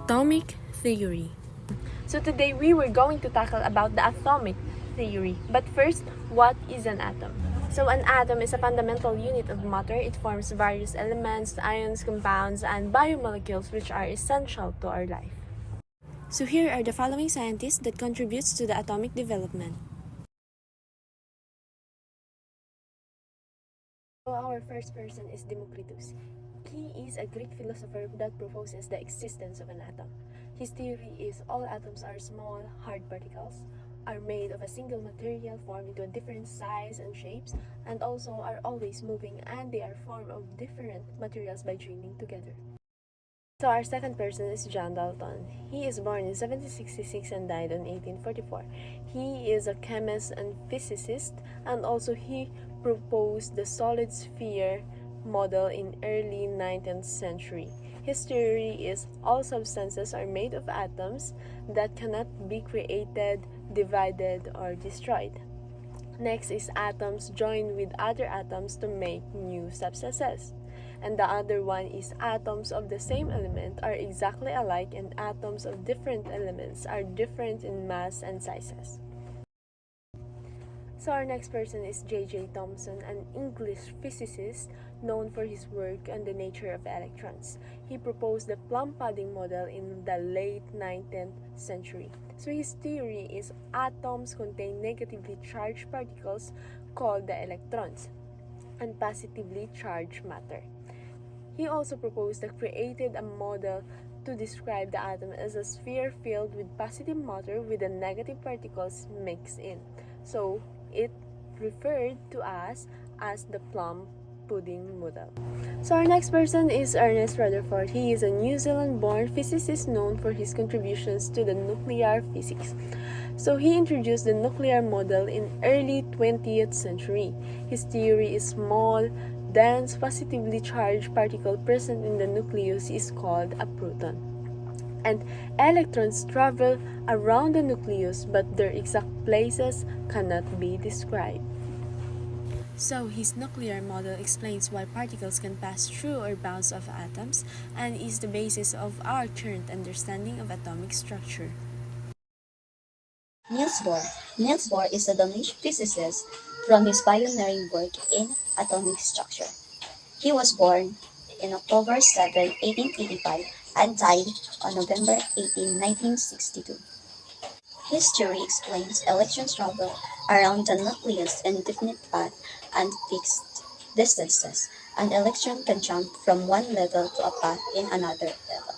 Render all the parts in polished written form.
Atomic theory. So today we were going to tackle about the atomic theory. But first, what is an atom? So an atom is a fundamental unit of matter. It forms various elements, ions, compounds, and biomolecules which are essential to our life. So here are the following scientists that contributes to the atomic development. So our first person is Democritus. He is a Greek philosopher that proposes the existence of an atom. His theory is all atoms are small, hard particles, are made of a single material formed into a different size and shapes, and also are always moving, and they are formed of different materials by joining together. So our second person is John Dalton. He is born in 1766 and died in 1844. He is a chemist and physicist, and also he proposed the solid sphere model in early 19th century. His theory is all substances are made of atoms that cannot be created, divided, or destroyed. Next is atoms join with other atoms to make new substances. And the other one is atoms of the same element are exactly alike and atoms of different elements are different in mass and sizes. So our next person is J.J. Thomson, an English physicist known for his work on the nature of electrons. He proposed the plum pudding model in the late 19th century. So his theory is atoms contain negatively charged particles called the electrons and positively charged matter. He also proposed that created a model to describe the atom as a sphere filled with positive matter with the negative particles mixed in. So it referred to us as the plum pudding model. So our next person is Ernest Rutherford. He is a New Zealand-born physicist known for his contributions to the nuclear physics. So he introduced the nuclear model in early 20th century. His theory is small, dense, positively charged particle present in the nucleus is called a proton. And electrons travel around the nucleus, but their exact places cannot be described. So his nuclear model explains why particles can pass through or bounce off atoms and is the basis of our current understanding of atomic structure. Niels Bohr. Niels Bohr is a Danish physicist from his pioneering work in atomic structure. He was born in October 7, 1885 and died on November 18, 1962. His theory explains electrons travel around the nucleus in definite path and fixed distances. An electron can jump from one level to a path in another level.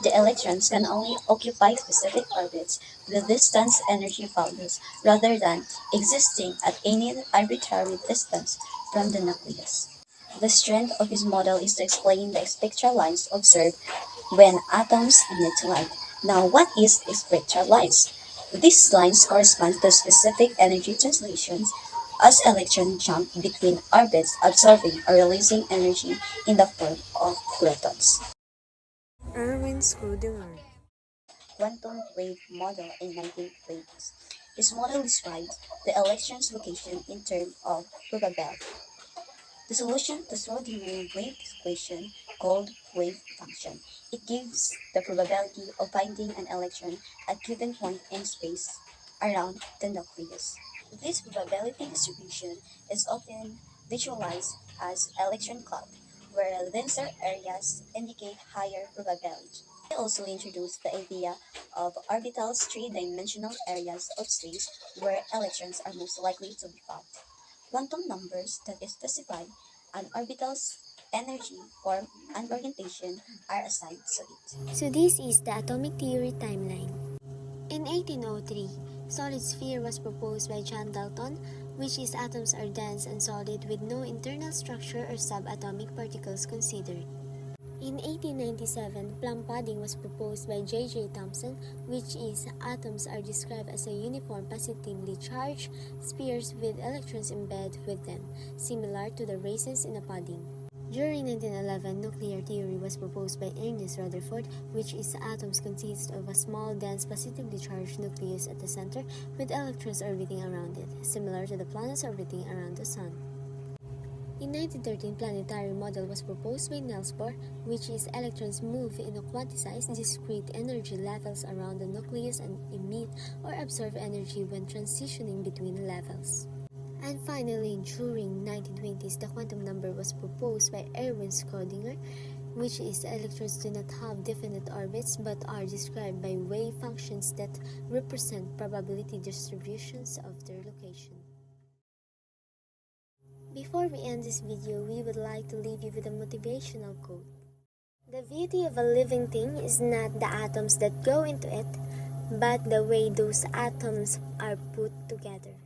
The electrons can only occupy specific orbits with distance energy values rather than existing at any arbitrary distance from the nucleus. The strength of his model is to explain the spectral lines observed when atoms emit light. Now, what is spectral lines? These lines correspond to specific energy translations as electrons jump between orbits, absorbing or releasing energy in the form of photons. Erwin Schrödinger. Quantum wave model in 1920s. His model describes the electron's location in terms of probability. The solution to Schrödinger wave equation called wave function. It gives the probability of finding an electron at given point in space around the nucleus. This probability distribution is often visualized as electron cloud, where denser areas indicate higher probability. He also introduced the idea of orbitals, three-dimensional areas of space where electrons are most likely to be found. Quantum numbers that specify an orbital's energy, form, and orientation are assigned to it. So this is the atomic theory timeline. In 1803, solid sphere was proposed by John Dalton, which is atoms are dense and solid with no internal structure or subatomic particles considered. In 1897, plum pudding was proposed by J.J. Thomson, which is atoms are described as a uniform positively charged spheres with electrons embedded with them, similar to the raisins in a pudding. During 1911, nuclear theory was proposed by Ernest Rutherford, which is atoms consist of a small, dense, positively charged nucleus at the center with electrons orbiting around it, similar to the planets orbiting around the Sun. In 1913, planetary model was proposed by Niels Bohr, which is electrons move in a quantized, discrete energy levels around the nucleus and emit or absorb energy when transitioning between levels. And finally, during 1920s, the quantum number was proposed by Erwin Schrödinger, which is electrons do not have definite orbits but are described by wave functions that represent probability distributions of their location. Before we end this video, we would like to leave you with a motivational quote. The beauty of a living thing is not the atoms that go into it, but the way those atoms are put together.